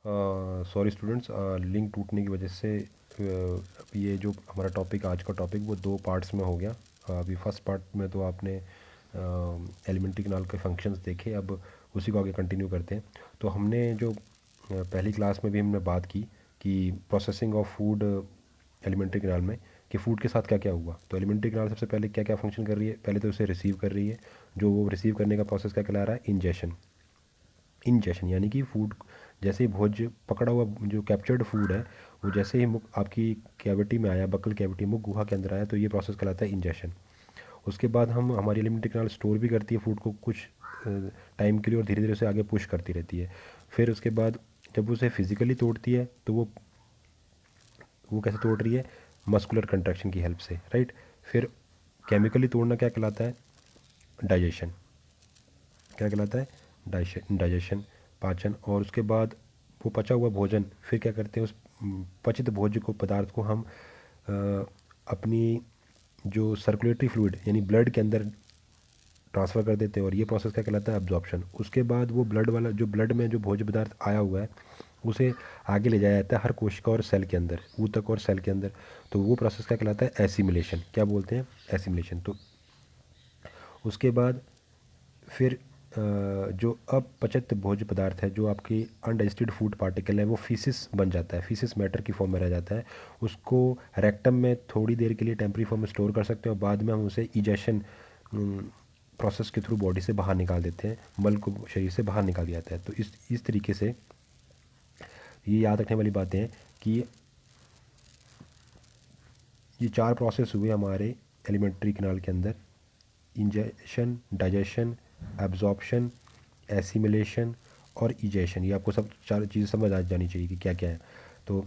Sorry students, link टूटने की वजह से ये जो हमारा टॉपिक आज का टॉपिक वो दो पार्ट्स में हो गया। अभी फर्स्ट पार्ट में तो आपने एलिमेंट्री कैनाल के फंक्शंस देखे, अब उसी को आगे कंटिन्यू करते हैं। तो हमने जो पहली क्लास में भी हमने बात की कि processing of food alimentary canal में, कि फ़ूड के साथ क्या क्या हुआ। तो एलिमेंट्री कैनाल सबसे पहले क्या क्या फंक्शन कर रही है, पहले तो उसे रिसीव कर रही है। जो वो रिसीव करने का प्रोसेस क्या कहला रहा है, इंजेशन। इंजेशन यानी कि फूड जैसे ही भोज पकड़ा हुआ जो कैप्चर्ड फूड है वो जैसे ही मुख आपकी कैविटी में आया, बकल कैविटी मुख गुहा के अंदर आया, तो ये प्रोसेस कहलाता है इंजेशन। उसके बाद हम हमारी एलिमेंट्री कैनाल स्टोर भी करती है फूड को कुछ टाइम के लिए और धीरे धीरे उसे आगे पुश करती रहती है। फिर उसके बाद जब उसे फिजिकली तोड़ती है तो वो कैसे तोड़ रही है, मस्कुलर कंट्रैक्शन की हेल्प से, राइट। फिर केमिकली तोड़ना क्या कहलाता है, डाइजेशन। क्या कहलाता है, डाइजेशन, पाचन। और उसके बाद वो पचा हुआ भोजन फिर क्या करते हैं, उस पचित भोज्य को पदार्थ को हम अपनी जो सर्कुलेटरी फ्लूइड यानी ब्लड के अंदर ट्रांसफ़र कर देते हैं, और ये प्रोसेस क्या कहलाता है, एब्जॉर्प्शन। उसके बाद वो ब्लड वाला जो ब्लड में जो भोज्य पदार्थ आया हुआ है उसे आगे ले जाया जाता है हर कोशिका और सेल के अंदर, ऊतक और सेल के अंदर। तो वो प्रोसेस क्या कहलाता है, एसिमिलेशन। क्या बोलते हैं, एसिमिलेशन। तो उसके बाद फिर जो अपचत भोज्य पदार्थ है, जो आपकी अनडाइजेस्टेड फूड पार्टिकल है, वो फीसिस बन जाता है, फीसिस मैटर की फॉर्म में रह जाता है। उसको रेक्टम में थोड़ी देर के लिए टेम्परी फॉर्म में स्टोर कर सकते हैं, और बाद में हम उसे इजेशन प्रोसेस के थ्रू बॉडी से बाहर निकाल देते हैं, मल को शरीर से बाहर निकाल दिया जाता है। तो इस तरीके से ये याद रखने वाली बातें हैं कि ये चार प्रोसेस हुए हमारे एलिमेंट्री कैनाल के अंदर: इंजेशन, डाइजेशन, एब्जॉर्प्शन, एसिमिलेशन और इजेशन। ये आपको सब चार चीज़ें समझ आ जानी चाहिए कि क्या क्या है। तो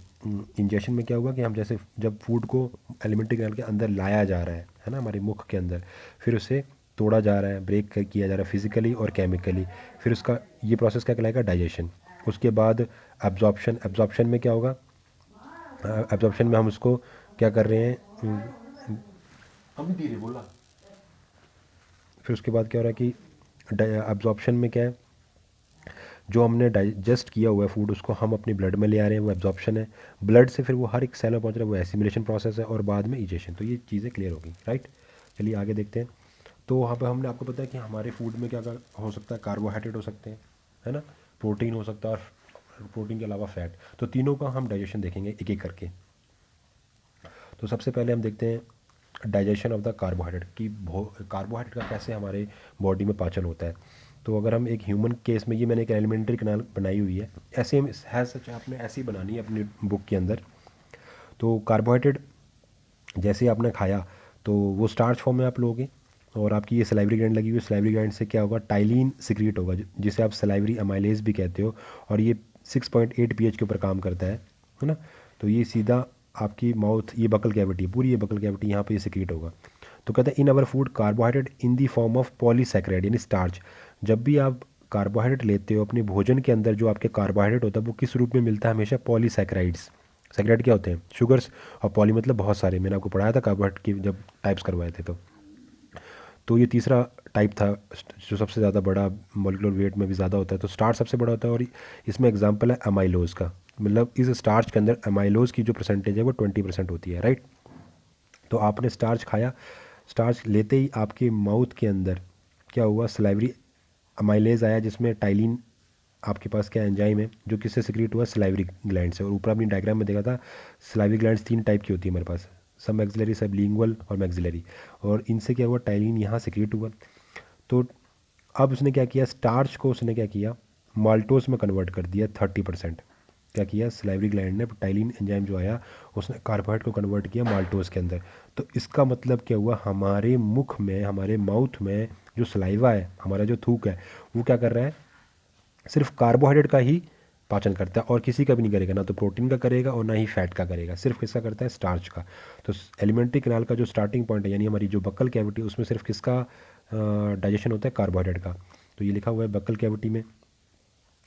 इंजेशन में क्या हुआ कि हम जैसे जब फूड को एलिमेंट्री कैनाल के अंदर लाया जा रहा है ना, हमारे मुख के अंदर, फिर उसे तोड़ा जा रहा है, किया जा रहा है फिजिकली और केमिकली। फिर उसका ये प्रोसेस क्या कहलाएगा, डाइजेशन। उसके बाद एब्जॉर्प्शन। एब्जॉर्प्शन में क्या होगा, एब्जॉर्प्शन में हम उसको क्या कर रहे हैं, हम धीरे बोला। फिर उसके बाद क्या हो रहा है कि एब्जॉर्प्शन में क्या है, जो हमने डाइजेस्ट किया हुआ है फूड उसको हम अपनी ब्लड में ले आ रहे हैं, वो एब्जॉर्प्शन है। ब्लड से फिर वो हर एक सेल में पहुंच रहा है, वो एसिमिलेशन प्रोसेस है, और बाद में इजेशन। तो ये चीज़ें क्लियर होगी, राइट। चलिए आगे देखते हैं। तो वहाँ पर हमने आपको पता है कि हमारे फूड में क्या क्या हो सकता है, कार्बोहाइड्रेट हो सकते हैं, है ना, प्रोटीन हो सकता है, और प्रोटीन के अलावा फैट। तो तीनों का हम डाइजेशन देखेंगे एक एक करके। तो सबसे पहले हम देखते हैं डाइजेशन ऑफ द कार्बोहाइड्रेट की, कार्बोहाइड्रेट का कैसे हमारे बॉडी में पाचन होता है। तो अगर हम एक ह्यूमन केस में, ये मैंने एक एलिमेंट्री कैनाल बनाई हुई है, ऐसे है सच, आपने ऐसी ही बनानी है अपनी बुक के अंदर। तो कार्बोहाइड्रेट जैसे ही आपने खाया तो वो स्टार्च फॉर्म में आप लोगे, और आपकी ये सलाइवरी ग्लैंड लगी हुई है, सलाइवरी ग्लैंड से क्या होगा, टाइलिन सिक्रीट होगा, जिसे आप सलाइवरी अमाइलेज भी कहते हो, और ये 6.8 pH के ऊपर काम करता है ना। तो ये सीधा आपकी माउथ, ये बकल कैविटी, पूरी ये बकल कैविटी, यहाँ पे ये सिक्रीट होगा। तो कहते हैं in our food carbohydrate in the form of polysaccharide यानी स्टार्च। जब भी आप कार्बोहाइड्रेट लेते हो अपने भोजन के अंदर, जो आपके कार्बोहाइड्रेट होता है वो किस रूप में मिलता है, हमेशा पॉलीसैकेराइड्स। सैकेराइड क्या होते हैं, शुगर्स, और पॉली मतलब बहुत सारे। मैंने आपको पढ़ाया था कार्बोहाइड्रेट की जब टाइप्स करवाए थे। तो ये तीसरा टाइप था, जो सबसे ज़्यादा बड़ा, मॉलिक्यूलर वेट में भी ज़्यादा होता है। तो स्टार्च सबसे बड़ा होता है, और इसमें एग्जांपल है अमाइलोज का। मतलब इस स्टार्च के अंदर अमाइलोज की जो परसेंटेज है वो 20% होती है, राइट। तो आपने स्टार्च खाया, स्टार्च लेते ही आपके माउथ के अंदर क्या हुआ, सलाइवरी अमाइलेज आया, जिसमें टाइलिन आपके पास क्या एंजाइम है, जो किससे सिक्रीट हुआ, सलाइवरी ग्लैंड से। और ऊपर अपनी डायग्राम में देखा था, सलाइवरी ग्लैंड्स 3 टाइप की होती है हमारे पास, सब मैक्सिलरी, सब लिंगुअल और मैक्सिलरी। और इनसे क्या हुआ, टाइलिन यहाँ सिक्रीट हुआ। तो अब उसने क्या किया, स्टार्च को उसने क्या किया, माल्टोज में कन्वर्ट कर दिया 30%। क्या किया, सलाइवरी ग्लैंड ने टाइलिन एंजाइम जो आया उसने कार्बोहाइड्रेट को कन्वर्ट किया माल्टोज के अंदर। तो इसका मतलब क्या हुआ, हमारे मुख में, हमारे माउथ में जो सलाइवा है, हमारा जो थूक है, वो क्या कर रहा है, सिर्फ कार्बोहाइड्रेट का ही पाचन करता है, और किसी का भी नहीं करेगा, ना तो प्रोटीन का करेगा और ना ही फैट का करेगा, सिर्फ किसका करता है, स्टार्च का। तो एलिमेंट्री कैनाल का जो स्टार्टिंग पॉइंट है, यानी हमारी जो बक्कल कैविटी, उसमें सिर्फ किसका डाइजेशन होता है, कार्बोहाइड्रेट का। तो ये लिखा हुआ है बक्कल कैविटी में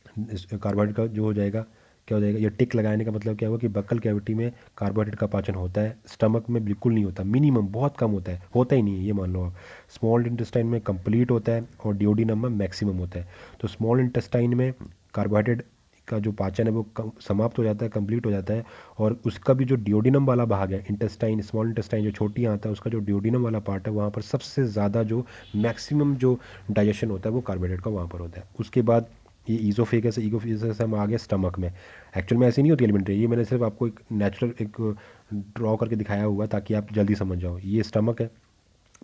कार्बोहाइड्रेट का जो हो जाएगा, क्या हो जाएगा, ये टिक लगाने का मतलब क्या हुआ कि बक्कल कैविटी में कार्बोहाइड्रेट का पाचन होता है, स्टमक में बिल्कुल नहीं होता, मिनिमम, बहुत कम होता है, होता ही नहीं है, ये मान लो आप। स्मॉल इंटेस्टाइन में कंप्लीट होता है, और डिओडिनम में मैक्सिमम होता है। तो स्मॉल इंटेस्टाइन में कार्बोहाइड्रेट का जो पाचन है वो समाप्त हो जाता है, कंप्लीट हो जाता है, और उसका भी जो डिओडिनम वाला भाग है, इंटेस्टाइन, स्मॉल इंटेस्टाइन जो छोटी आंत है, उसका जो डिओडिनम वाला पार्ट है, वहाँ पर सबसे ज़्यादा जो मैक्सिमम जो डाइजेशन होता है वो कार्बोहाइड्रेट का वहाँ पर होता है। उसके बाद ये ईजोफेगस है, ईगोफेगस से हम आ गए स्टमक में। एक्चुअल में ऐसी नहीं होती एलिमेंट्री, ये मैंने सिर्फ आपको एक नेचुरल एक ड्रॉ करके दिखाया हुआ ताकि आप जल्दी समझ जाओ। ये स्टमक है,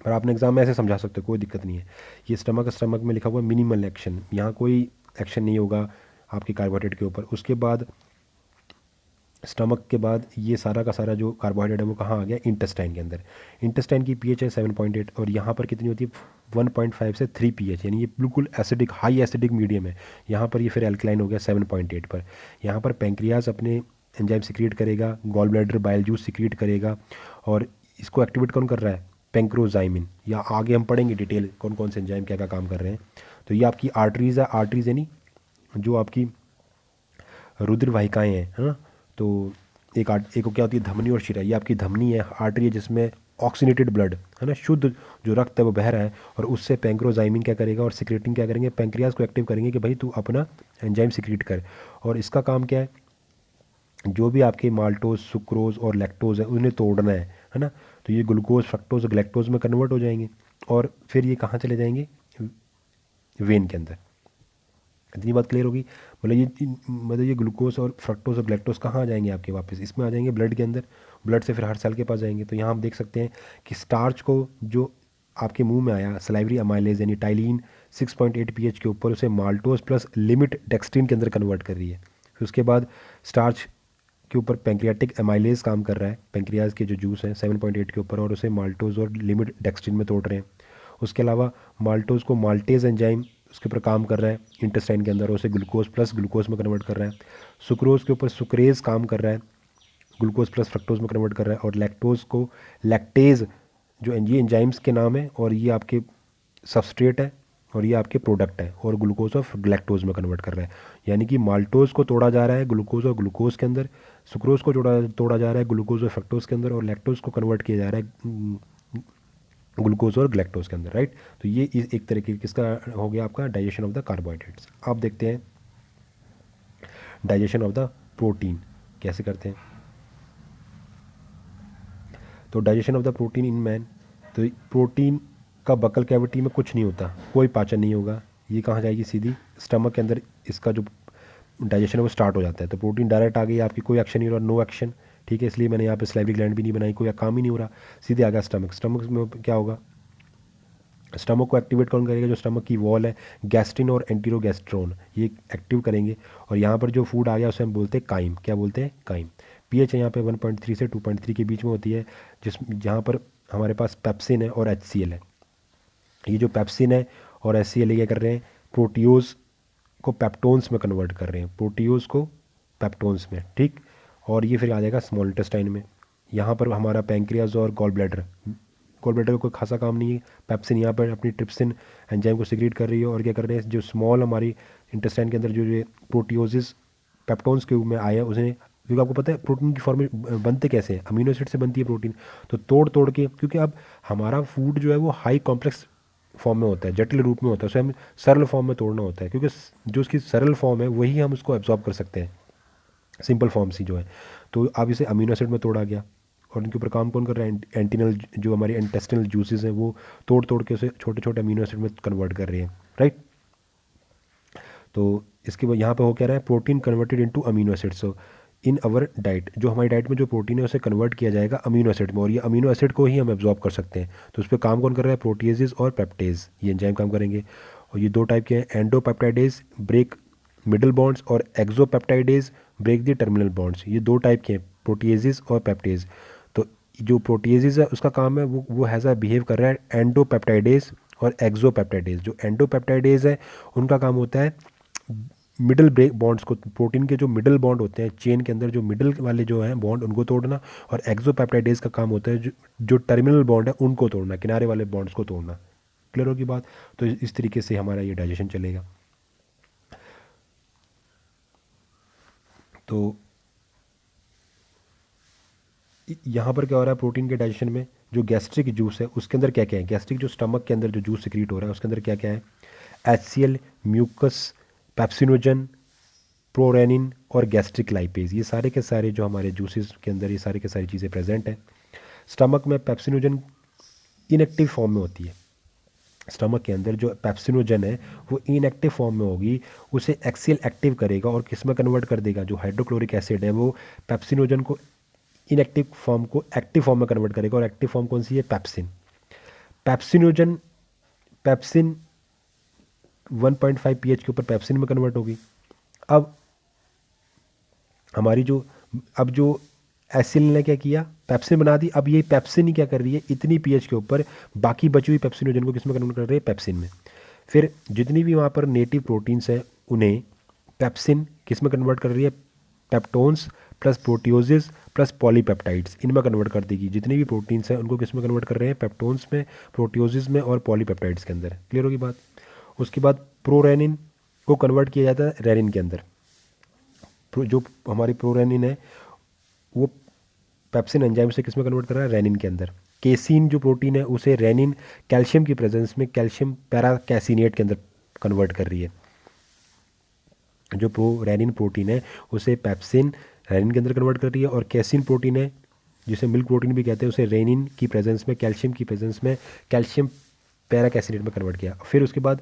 पर आपने एग्जाम में ऐसे समझा सकते हो, कोई दिक्कत नहीं है। ये स्टमक, स्टमक में लिखा हुआ मिनिमल एक्शन, यहाँ कोई एक्शन नहीं होगा आपके कार्बोहाइड्रेट के ऊपर। उसके बाद स्टमक के बाद ये सारा का सारा जो कार्बोहाइड्रेट है वो कहाँ आ गया, इंटेस्टाइन के अंदर। इंटेस्टाइन की पीएच है 7.8, और यहाँ पर कितनी होती है 1.5 से 3 पीएच, यानी ये बिल्कुल एसिडिक, हाई एसिडिक मीडियम है। यहाँ पर ये फिर एल्कलाइन हो गया 7.8 पर। यहाँ पर पेंक्रियाज अपने एंजाइम सिक्रिएट करेगा, gall bladder bile juice secrete करेगा, और इसको एक्टिवेट कौन कर रहा है, पेंक्रोजाइमिन। या आगे हम पढ़ेंगे डिटेल कौन कौन से एंजाइम क्या क्या काम कर रहे हैं। तो ये आपकी आर्टरीज है, आर्टरीज यानी जो आपकी रुधिर वाहिकाएँ हैं, है ना। तो एक को क्या होती है, धमनी और शिरा। ये आपकी धमनी है, आर्टरी है जिसमें ऑक्सीनेटेड ब्लड है ना, शुद्ध जो रक्त है वो बह रहा है, और उससे पेंक्रोजाइमिन क्या करेगा, और सिक्रेटिंग क्या करेंगे, पेंक्रियाज को एक्टिव करेंगे कि भाई तू अपना एंजाइम सिक्रेट कर। और इसका काम क्या है, जो भी आपके माल्टोज, सुक्रोज और लैक्टोज है उन्हें तोड़ना है ना। तो ये ग्लूकोज, फ्रक्टोज, ग्लैक्टोज में कन्वर्ट हो जाएंगे, और फिर ये कहाँ चले जाएंगे, वेन के अंदर। इतनी बात क्लियर होगी। मतलब ये ग्लूकोज और फ्रक्टोज और ग्लैक्टोज कहाँ आ जाएंगे आपके, वापस इसमें आ जाएंगे ब्लड के अंदर, ब्लड से फिर हार्ट सेल के पास जाएंगे। तो यहाँ हम देख सकते हैं कि स्टार्च को जो आपके मुंह में आया, सलाइवरी अमाइलेज यानी टाइलिन 6.8 पीएच के ऊपर, उसे माल्टोज प्लस लिमिट डेक्सट्रिन के अंदर कन्वर्ट कर रही है। फिर उसके बाद स्टार्च के ऊपर पेंक्रियाटिक एमाइलेज काम कर रहा है, पेंक्रियाज के जो जूस हैं 7.8 के ऊपर, और उसे माल्टोज और लिमिट डेक्सट्रिन में तोड़ रहे हैं। उसके अलावा माल्टोज को माल्टेज एंजाइम उसके ऊपर काम कर रहा है इंटेस्टाइन के अंदर, और उसे ग्लूकोज प्लस ग्लूकोज में कन्वर्ट कर रहा है। सुक्रोज के ऊपर सुक्रेज काम कर रहा है, ग्लूकोज प्लस फ्रक्टोज में कन्वर्ट कर रहा है। और लैक्टोज को लैक्टेज, जो ये एंजाइम्स के नाम है, और ये आपके सबस्ट्रेट है, और ये आपके प्रोडक्ट है, और ग्लूकोज और ग्लैक्टोज में कन्वर्ट कर रहा है। यानी कि माल्टोज को तोड़ा जा रहा है ग्लूकोज और ग्लूकोज के अंदर, सुक्रोज को तोड़ा जा रहा है ग्लूकोज और फ्रक्टोज के अंदर, और लैक्टोज को कन्वर्ट किया जा रहा है ग्लूकोज और ग्लैक्टोज के अंदर, राइट। तो ये एक तरीके किसका हो गया, आपका डाइजेशन ऑफ द कार्बोहाइड्रेट्स। आप देखते हैं डाइजेशन ऑफ द प्रोटीन कैसे करते हैं। तो digestion of the protein in man, तो प्रोटीन का बकल कैविटी में कुछ नहीं होता, कोई पाचन नहीं होगा, ये कहाँ जाएगी, सीधी स्टमक के अंदर इसका जो डाइजेशन है वो स्टार्ट हो जाता है। तो प्रोटीन डायरेक्ट आ गई, आपकी कोई एक्शन नहीं हो रहा, नो एक्शन, ठीक है। इसलिए मैंने यहाँ पे सलाइवरी ग्लैंड भी नहीं बनाई, कोई काम ही नहीं हो रहा, सीधे आ गया स्टमक। स्टमक में क्या होगा, स्टमक को एक्टिवेट कौन करेगा, जो स्टमक की वॉल है, गैस्ट्रिन और एंटीरोगैस्ट्रोन, ये एक्टिव करेंगे। और यहाँ पर जो फूड आ गया उसे हम बोलते हैं काइम, क्या बोलते हैं, काइम। पीएच है यहाँ पे 1.3 से 2.3 के बीच में होती है, जहाँ पर हमारे पास पेप्सिन है और HCl है। ये जो पेप्सिन है और HCl क्या कर रहे हैं, प्रोटियोज को पेप्टोन्स में कन्वर्ट कर रहे हैं, प्रोटियोज को पेप्टोन्स में, ठीक। और ये फिर आ जाएगा स्मॉल इंटेस्टाइन में। यहाँ पर हमारा पैंक्रियाज और गॉल ब्लैडर का कोई खासा काम नहीं है। पेप्सिन यहाँ पर अपनी ट्रिप्सिन एंजाइम को सिक्रीट कर रही है, और क्या कर रहे हैं, जो स्मॉल हमारी इंटेस्टाइन के अंदर जो प्रोटियोसिस पेप्टोन्स के रूप में आया उसे, क्योंकि आपको पता है प्रोटीन की फॉर्म बनते कैसे हैं, अमीनो एसिड से बनती है प्रोटीन। तो तोड़ तोड़ के, क्योंकि अब हमारा फूड जो है वो हाई कॉम्प्लेक्स फॉर्म में होता है, जटिल रूप में होता है, उसे हमें सरल फॉर्म में तोड़ना होता है, क्योंकि जो उसकी सरल फॉर्म है वही हम उसको एब्जॉर्ब कर सकते हैं, सिंपल फॉर्म सी जो है। तो अब इसे अमीनो एसिड में तोड़ा गया, और उनके ऊपर काम कौन कर रहा है, एंटिनल जो हमारे इंटेस्टिनल जूसेस हैं वो तोड़ तोड़ के उसे छोटे छोटे अमीनो एसिड में कन्वर्ट कर रहे हैं, राइट। तो इसके बाद यहाँ पे हो क्या रहा है, protein converted into amino acid. So in our diet, जो हमारी डाइट में जो प्रोटीन है उसे कन्वर्ट किया जाएगा अमीनो एसिड में, और ये अमीनो एसिड को ही हम एब्जॉर्ब कर सकते हैं। तो उस पर काम कौन कर रहा है, प्रोटीएजेस और पेप्टेज, ये एंजाइम काम करेंगे। और ये दो टाइप के हैं, एंडोपेप्टाइडेज ब्रेक मिडल बॉन्ड्स, और एक्सोपेप्टाइडेज ब्रेक द टर्मिनल बॉन्ड्स। ये दो टाइप के हैं, प्रोटीएजेस और पेप्टेज। तो जो प्रोटीएजेस है उसका काम है वो हैज़ अ बिहेव कर रहा है एंडोपेप्टाइडेज और एक्सोपेप्टाइडेज। जो एंडोपेप्टाइडेज है उनका काम होता है मिडल ब्रेक बॉन्ड्स को, प्रोटीन के जो मिडल बॉन्ड होते हैं चेन के अंदर, जो मिडल वाले जो हैं बॉन्ड उनको तोड़ना। और एक्सोपेप्टाइडेज का काम होता है जो टर्मिनल बॉन्ड है उनको तोड़ना, किनारे वाले बॉन्ड्स को तोड़ना। क्लियर होगी बात। तो इस तरीके से हमारा ये डाइजेशन चलेगा। तो यहाँ पर क्या हो रहा है, प्रोटीन के डाइजेशन में जो गैस्ट्रिक जूस है उसके अंदर क्या क्या है, गैस्ट्रिक जो स्टमक के अंदर जो जूस सिक्रीट हो रहा है उसके अंदर क्या क्या है, HCl, म्यूकस, पेप्सिनोजन, प्रोरेनिन और गैस्ट्रिक लाइपेज, ये सारे के सारे जो हमारे जूसेस के अंदर ये सारी के सारी चीज़ें प्रेजेंट हैं। स्टमक में पेप्सिनोजन इनएक्टिव फॉर्म में होती है। स्टमक के अंदर जो पेप्सिनोजन है वो इनएक्टिव फॉर्म में होगी, उसे एक्सेल एक्टिव करेगा और किस में कन्वर्ट कर देगा, जो हाइड्रोक्लोरिक एसिड है वो पेप्सिनोजन को इनएक्टिव फॉर्म को एक्टिव फॉर्म में कन्वर्ट करेगा। और एक्टिव फॉर्म कौन सी है? पेप्सिन। पेप्सिनोजन पेप्सिन 1.5 pH के ऊपर पेप्सिन में कन्वर्ट होगी। अब हमारी जो एसिल ने क्या किया, पेप्सिन बना दी। अब ये पेप्सिन ही क्या कर रही है, इतनी pH के ऊपर बाकी बची हुई पेप्सिनोजन को किस में कन्वर्ट कर रही है? पेप्सिन में। फिर जितनी भी वहाँ पर नेटिव प्रोटीन्स हैं उन्हें पेप्सिन किस में कन्वर्ट कर रही है? Peptones plus proteoses plus polypeptides, इनमें कन्वर्ट कर देगी। जितनी भी प्रोटीन्स हैं उनको किस में कन्वर्ट कर रहे हैं? पेप्टोन्स में, प्रोटियोजेस में और पॉलीपेप्टाइड्स के अंदर। क्लियर होगी बात? उसके बाद प्रोरेनिन को कन्वर्ट किया जाता है रेनिन के अंदर। जो हमारी प्रोरेनिन है वो पेप्सिन एंजाइम से किस में कन्वर्ट कर रहा है? रेनिन के अंदर। केसीन जो प्रोटीन है उसे रेनिन कैल्शियम की प्रेजेंस में कैल्शियम पैराकैसिनेट के अंदर कन्वर्ट कर रही है। जो रेनिन प्रोटीन है उसे पेप्सिन रेनिन के अंदर कन्वर्ट कर रही है, और कैसीन प्रोटीन है जिसे मिल्क प्रोटीन भी कहते हैं उसे रेनिन की प्रेजेंस में कैल्शियम की प्रेजेंस में कैल्शियम पैराकैसिनेट में कन्वर्ट किया। फिर उसके बाद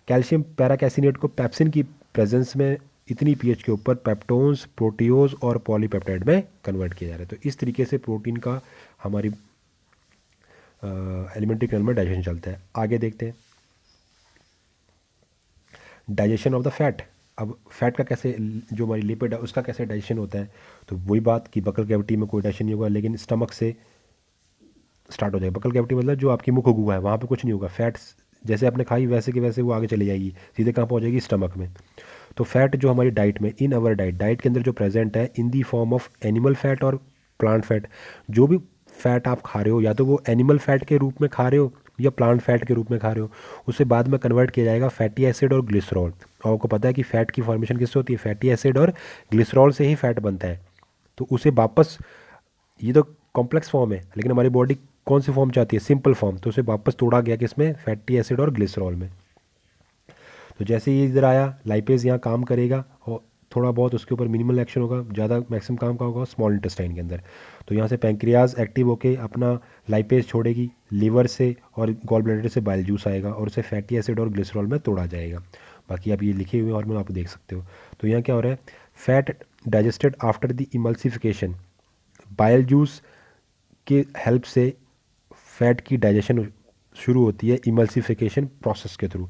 कैल्शियम पैराकैसिनेट को पेप्सिन की प्रेजेंस में इतनी pH के ऊपर पेप्टोन्स, प्रोटियोज और पॉलीपेप्टाइड में कन्वर्ट किया जा रहा है। तो इस तरीके से प्रोटीन का हमारी एलिमेंट्री कैनाल में डाइजेशन चलता है। आगे देखते हैं डाइजेशन ऑफ द फैट। अब फैट का कैसे, जो हमारी लिपिड है उसका कैसे डाइजेशन होता है? तो वही बात कि बकल कैविटी में कोई डाइजेशन नहीं होगा, लेकिन स्टमक से स्टार्ट हो जाएगा। बकल कैविटी मतलब जो आपकी मुख गुहा है वहाँ पे कुछ नहीं होगा। फैट्स जैसे आपने खाई वैसे कि वैसे वो आगे चली जाएगी, सीधे कहाँ पहुँच जाएगी? स्टमक में। तो फैट जो हमारी डाइट में, इन अवर डाइट के अंदर जो प्रेजेंट है in the form of animal fat और प्लांट फैट। जो भी फैट आप खा रहे हो या तो वो एनिमल फैट के रूप में खा रहे हो या प्लांट फैट के रूप में खा रहे हो, उसे बाद में कन्वर्ट किया जाएगा फैटी एसिड और ग्लिसरॉल। और आपको पता है कि फैट की फॉर्मेशन किससे होती है? फैटी एसिड और ग्लिसरॉल से ही फैट बनता है। तो उसे वापस, ये तो कॉम्प्लेक्स फॉर्म है लेकिन हमारी बॉडी कौन सी फॉर्म चाहती है? Simple form. तो उसे वापस तोड़ा गया किसमें? फैटी एसिड और ग्लिसरॉल में। तो जैसे ही इधर आया लाइपेज यहाँ काम करेगा और थोड़ा बहुत उसके ऊपर मिनिमल एक्शन होगा, ज़्यादा मैक्सिमम काम का होगा स्मॉल इंटेस्टाइन के अंदर। तो यहाँ से पैंक्रियाज एक्टिव होके अपना लाइपेज छोड़ेगी लीवर से, और गॉल ब्लैडर से बाइल जूस आएगा और उसे फैटी एसिड और ग्लिसरॉल में तोड़ा जाएगा। बाकी आप ये लिखे हुए और मैं आप देख सकते हो। तो यहाँ क्या हो रहा है? Fat digested after the emulsification, bile juice के हेल्प से फैट की डाइजेशन शुरू होती है इमल्सिफिकेशन प्रोसेस के थ्रू।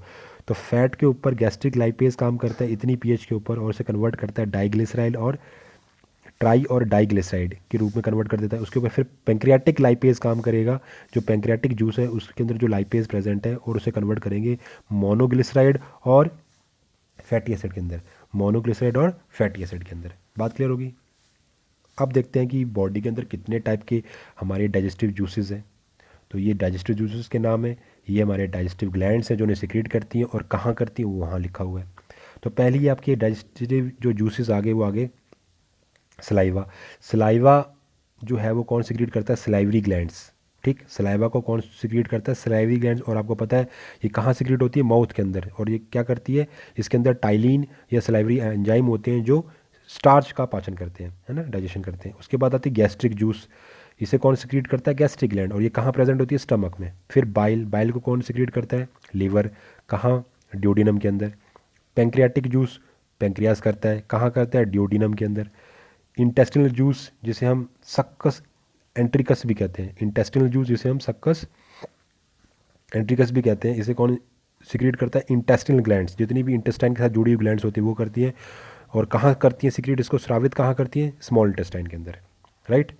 तो फैट के ऊपर गैस्ट्रिक लाइपेज काम करता है इतनी pH के ऊपर और उसे कन्वर्ट करता है डाइग्लिसराइड और ट्राई और डाइग्लिसराइड के रूप में कन्वर्ट कर देता है। उसके ऊपर फिर पेंक्रियाटिक लाइपेज काम करेगा, जो पेंक्रियाटिक जूस है उसके अंदर जो लाइपेज प्रेजेंट है, और उसे कन्वर्ट करेंगे मोनोग्लिसराइड और फैटी एसिड के अंदर। मोनोग्लिसराइड और फैटी एसिड के अंदर। बात क्लियर होगी? अब देखते हैं कि बॉडी के अंदर कितने टाइप के हमारे डाइजेस्टिव जूसेस हैं। तो ये डाइजेस्टिव जूसेस के नाम है, ये हमारे डाइजेस्टिव ग्लैंड्स हैं जो उन्हें सिक्रीट करती हैं, और कहाँ करती हैं वो वहाँ लिखा हुआ है। तो पहले ही आपके डाइजेस्टिव जो जूसेस आगे वो आगे सलाइवा। सलाइवा जो है वो कौन सिक्रीट करता है? Salivary glands. ठीक, सलाइवा को कौन सिक्रीट करता है? Salivary glands. और आपको पता है ये कहाँ सिक्रीट होती है? माउथ के अंदर। और ये क्या करती है? इसके अंदर टाइलिन या सलाइवरी एंजाइम होते हैं जो स्टार्च का पाचन करते हैं, है ना, डाइजेशन करते हैं। उसके बाद आती है गैस्ट्रिक जूस, इसे कौन सिक्रीट करता है? Gastric gland. और ये कहाँ प्रेजेंट होती है? स्टमक में। फिर बाइल, बाइल को कौन सिक्रीट करता है? लीवर। कहाँ? ड्यूडिनम के अंदर। पेंक्रियाटिक जूस पेंक्रियास करता है, कहाँ करता है? ड्यूडिनम के अंदर। इंटेस्टिनल जूस जिसे हम सक्कस एंट्रिकस भी कहते हैं, इंटेस्टिनल जूस जिसे हम सक्कस एंट्रिकस भी कहते हैं, इसे कौन सिक्रीट करता है? Intestinal glands. जितनी भी इंटेस्टाइन के साथ जुड़ी हुई ग्लैंड्स होती है वो करती हैं। और कहाँ करती हैं सिक्रीट? इसको स्रावित कहाँ करती हैं? स्मॉल इंटेस्टाइन के अंदर, राइट।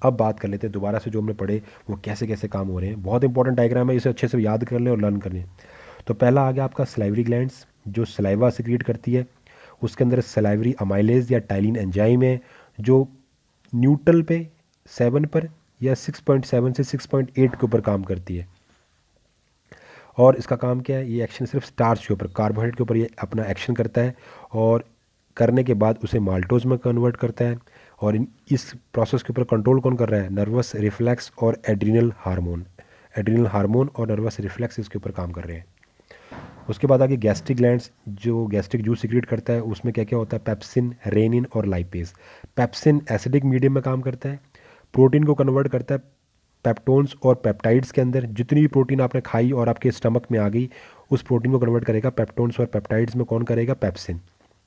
अब बात कर लेते हैं दोबारा से जो हमने पढ़े वो कैसे कैसे काम हो रहे हैं। बहुत इंपॉर्टेंट डायग्राम है, इसे अच्छे से याद कर लें और लर्न कर लें। तो पहला आ गया आपका सलाइवरी ग्लैंड्स जो सलाइवा सिक्रीट करती है। उसके अंदर सलाइवरी अमाइलेज या टाइलिन एंजाइम है जो न्यूट्रल पे 7 पर या 6.7 से 6.8 के ऊपर काम करती है। और इसका काम क्या है? ये एक्शन सिर्फ स्टार्च के ऊपर, कार्बोहाइड्रेट के ऊपर ये अपना एक्शन करता है, और करने के बाद उसे माल्टोज में कन्वर्ट करता है। और इस प्रोसेस के ऊपर कंट्रोल कौन कर रहा है? नर्वस रिफ्लेक्स और एड्रिनल हार्मोन। एड्रिनल हार्मोन और नर्वस रिफ्लेक्स इसके ऊपर काम कर रहे हैं। उसके बाद आगे गैस्ट्रिक ग्लैंड्स, जो गैस्ट्रिक जूस सिक्रेट करता है, उसमें क्या क्या होता है, पेप्सिन, रेनिन और लाइपेज। पेप्सिन एसिडिक मीडियम में काम करता है, प्रोटीन को कन्वर्ट करता है पेप्टोन्स और पेप्टाइड्स के अंदर। जितनी भी प्रोटीन आपने खाई और आपके स्टमक में आ गई, उस प्रोटीन को कन्वर्ट करेगा पेप्टोन्स और पेप्टाइड्स में। कौन करेगा, पेप्सिन।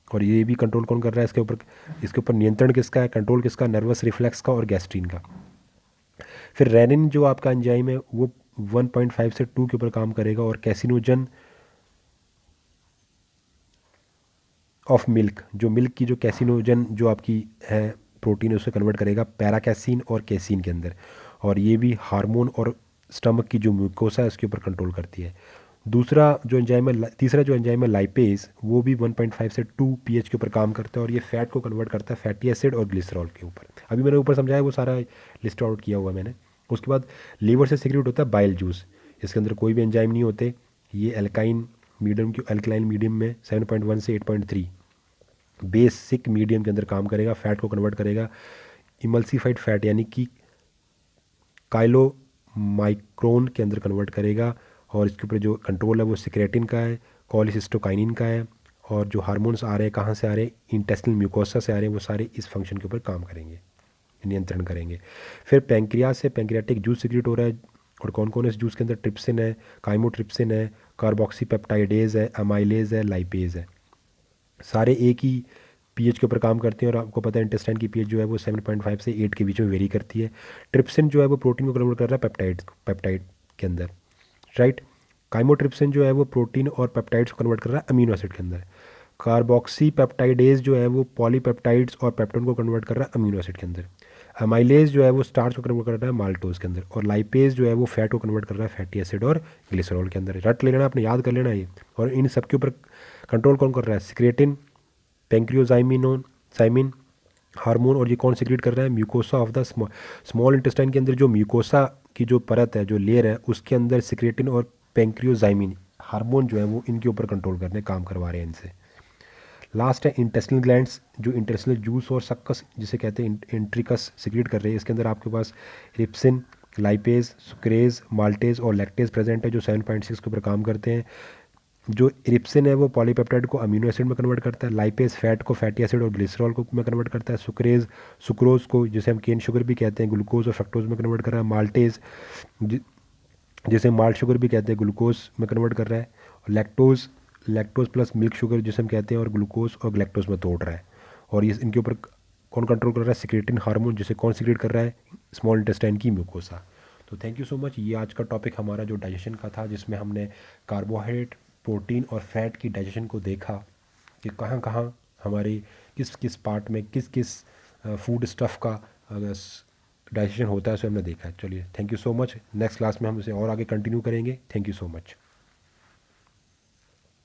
और ये भी कंट्रोल कौन कर रहा है इसके ऊपर नियंत्रण किसका है, कंट्रोल किसका, नर्वस रिफ्लेक्स का और गैस्ट्रीन का। फिर रेनिन जो आपका एंजाइम है वो 1.5 से 2 के ऊपर काम करेगा और कैसिनोजन ऑफ मिल्क, जो मिल्क की जो कैसिनोजन जो आपकी है प्रोटीन, उसे कन्वर्ट करेगा पैराकैसिन और कैसीन के अंदर। और ये भी हार्मोन और स्टमक की जो म्यूकोसा है उसके ऊपर कंट्रोल करती है। तीसरा जो एंजाइम है लाइपेज, वो भी 1.5 से 2 pH के ऊपर काम करता है और ये फैट को कन्वर्ट करता है फैटी एसिड और ग्लिसरॉल के ऊपर। अभी मैंने ऊपर समझाया, वो सारा लिस्ट आउट किया हुआ मैंने। उसके बाद लीवर से सिक्रेट होता है बाइल जूस। इसके अंदर कोई भी एंजाइम नहीं होते। ये अल्कलाइन मीडियम में 7.1 से 8.3 बेसिक मीडियम के अंदर काम करेगा, फैट को कन्वर्ट करेगा इमल्सिफाइड फैट यानी कि काइलो माइक्रोन के अंदर कन्वर्ट करेगा। और इसके ऊपर जो कंट्रोल है वो सिक्रेटिन का है, कॉलिसिस्टोकाइनिन का है। और जो हार्मोन्स आ रहे हैं कहाँ से आ रहे हैं, इंटेस्टिनल म्यूकोसा से आ रहे हैं, वो सारे इस फंक्शन के ऊपर काम करेंगे, नियंत्रण करेंगे। फिर पैंक्रियाज से पैंक्रियाटिक जूस सिक्रेट हो रहा है। और कौन कौन है इस जूस के अंदर, ट्रिप्सिन है, काइमोट्रिप्सिन है, कार्बोक्सीपेप्टाइडेज है, अमाइलेज है, लाइपेज है। सारे एक ही पीएच के ऊपर काम करते हैं और आपको पता है इंटेस्टाइन की पीएच जो है वो 7.5 से 8 के बीच में वेरी करती है। ट्रिप्सिन जो है वो प्रोटीन को कन्वर्ट कर रहा है पेप्टाइड के अंदर, राइट। काइमोट्रिप्सिन जो है वो प्रोटीन और पेप्टाइड्स को कन्वर्ट कर रहा है अमीनो एसिड के अंदर। कार्बोक्सी पेप्टाइडेज जो है वो पॉलीपेप्टाइड्स और पेप्टोन को कन्वर्ट कर रहा है अमीनो एसिड के अंदर। अमाइलेज जो है वो स्टार्च को कन्वर्ट कर रहा है माल्टोज के अंदर। और लाइपेज जो है वो फैट को कन्वर्ट कर रहा है फैटी एसिड और ग्लिसरॉल के अंदर। रट लेना, आपने याद कर लेना ये। और इन सब के ऊपर कंट्रोल कौन कर रहा है, सिक्रेटिन, साइमिन हार्मोन। और ये कौन सिक्रेट कर रहा है, mucosa of the small intestine के अंदर जो म्यूकोसा की जो परत है, जो लेयर है, उसके अंदर सिक्रेटिन और पेंक्रियोजाइमिन हार्मोन जो है वो इनके ऊपर कंट्रोल करने काम करवा रहे हैं इनसे। लास्ट है इंटेस्टिनल ग्लैंड्स, जो इंटेस्टिनल जूस और सक्कस जिसे कहते हैं इंट्रिकस सिक्रेट कर रहे हैं। इसके अंदर आपके पास रिप्सिन, लाइपेज, सुक्रेज, माल्टेज और लैक्टेज प्रेजेंट है, जो 7.6 के ऊपर काम करते हैं। जो इरिप्सिन है वो पॉलीपेप्टाइड को अमीनो एसिड में कन्वर्ट करता है, लाइपेज फैट को फैटी एसिड और ग्लिसरॉल को में कन्वर्ट करता है, सुक्रेज सुक्रोज को जिसे हम केन शुगर भी कहते हैं ग्लूकोज और फ्रक्टोज में कन्वर्ट कर रहा है, माल्टेज जिसे माल्ट शुगर भी कहते हैं ग्लूकोज में कन्वर्ट कर रहा है, और लैक्टोज प्लस मिल्क शुगर जिसे हम कहते हैं और ग्लूकोज और ग्लैक्टोज में तोड़ रहा है। और ये इनके ऊपर कौन कंट्रोल कर रहा है, सिक्रेटिन हार्मोन, जिसे कौन सिक्रेट कर रहा है, स्मॉल इंटेस्टाइन की म्यूकोसा। तो थैंक यू सो मच। ये आज का टॉपिक हमारा जो डाइजेशन का था, जिसमें हमने कार्बोहाइड्रेट, प्रोटीन और फैट की डाइजेशन को देखा कि कहाँ कहाँ हमारे किस किस पार्ट में किस किस फूड स्टफ़ का डाइजेशन होता है, उसे हमने देखा है। चलिए, thank you so much. Next class में हम इसे और आगे कंटिन्यू करेंगे। Thank you so much.